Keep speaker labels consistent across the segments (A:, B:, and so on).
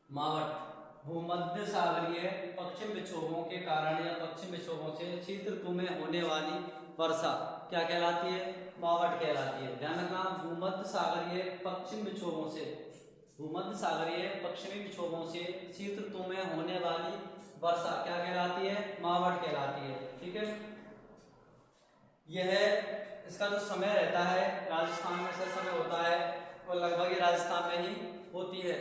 A: मावट। भूमध्य सागरीय पश्चिम विक्षोभों के कारण या पश्चिम विक्षोभों से शीत ऋतु में होने वाली वर्षा क्या कहलाती है? मावट कहलाती है। ध्यान रखना, भूमध्य सागरीय पश्चिम विक्षोभों से, भूमध्य सागरीय पश्चिमी विक्षोभों से शीत ऋतु में होने वाली वर्षा क्या कहलाती है? मावट कहलाती है। ठीक है, यह इसका जो समय रहता है राजस्थान में से समय होता है और लगभग ये राजस्थान में ही होती है।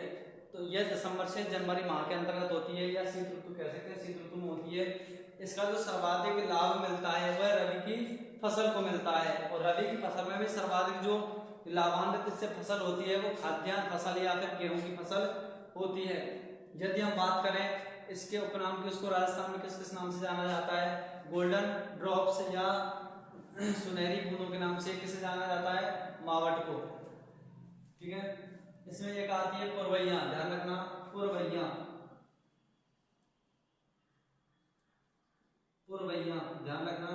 A: तो यह दिसंबर से जनवरी माह के अंतर्गत होती है या शीत ऋतु कह सकते हैं, शीत ऋतु में होती है। इसका जो सर्वाधिक लाभ मिलता है वह रबी की फसल को मिलता है और रबी की फसल में भी सर्वाधिक जो लाभान्वित इससे फसल होती है वो खाद्यान्न फसल या फिर गेहूं की फसल होती है। यदि हम बात करें इसके उपनाम की, उसको राजस्थान में किस किस नाम से जाना जाता है? गोल्डन ड्रॉप्स या सुनहरी बूंदों के नाम से किसे जाना जाता है? मावट को। ठीक है, इसमें एक आती है पुरवैया। ध्यान रखना, पुरवैया, पुरवैया ध्यान रखना।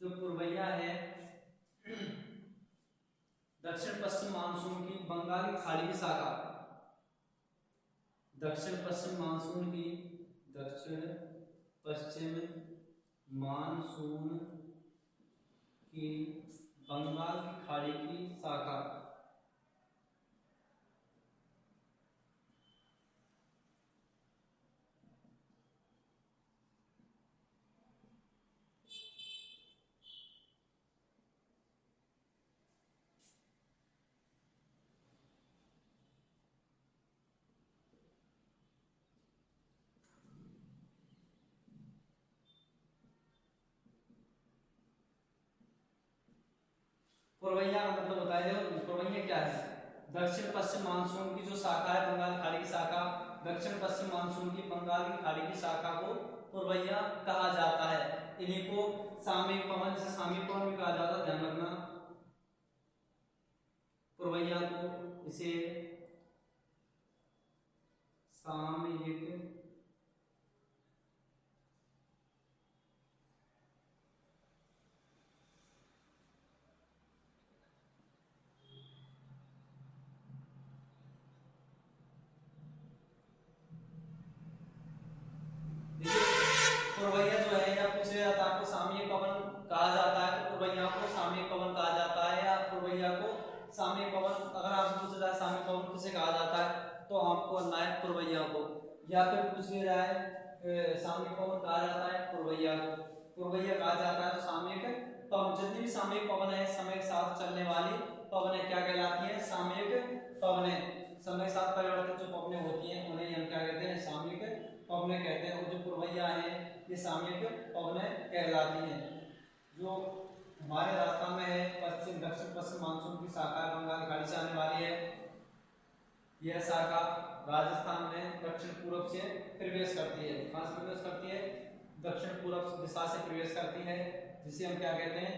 A: जो पुरवैया है दक्षिण पश्चिम मानसून की बंगाल की खाड़ी की शाखा, दक्षिण पश्चिम मानसून की, दक्षिण पश्चिम मानसून की बंगाल की खाड़ी की शाखा। पुरवैया का मतलब होता है, पुरवैया क्या है? दक्षिण पश्चिम मानसून की जो शाखा है बंगाल की खाड़ी की शाखा, दक्षिण पश्चिम मानसून की बंगाल की खाड़ी की शाखा को पुरवैया कहा जाता है। इन्हीं को सामयिक पवन से सामयिक पवन भी कहा जाता है। ध्यान रखना, पुरवैया को इसे सामयिक पुरवैया जो है या पूछ लिया था आपको सामयिक पवन कहा जाता है, तो पुरवैया को सामयिक पवन कहा जाता है या पुरवैया को सामयिक पवन, अगर आप पूछ रहा है सामयिक पवन किसे कहा जाता है तो आपको नायक पुरवैया को, या फिर पूछ ले रहा है सामयिक पवन कहा जाता है पुरवैया को, पुरवैया कहा जाता है। तो सामयिक पवन, जितनी भी सामयिक पवन है समय के साथ चलने वाली पवनें क्या कहलाती है? सामयिक पवनें। समय के साथ परिवर्तित जो पवनें होती हैं उन्हें हम क्या कहते हैं? सामयिक पवनें कहते हैं। और जो पुरवैया है ये सामयिक पवनें कहलाती हैं। जो हमारे राजस्थान में है पश्चिम दक्षिण पश्चिम मानसून की शाखा बंगाल की खाड़ी से आने वाली है। यह शाखा राजस्थान में दक्षिण पूर्व से प्रवेश करती है। कहां से प्रवेश करती है? दक्षिण पूर्व दिशा से प्रवेश करती है, जिसे हम क्या कहते हैं?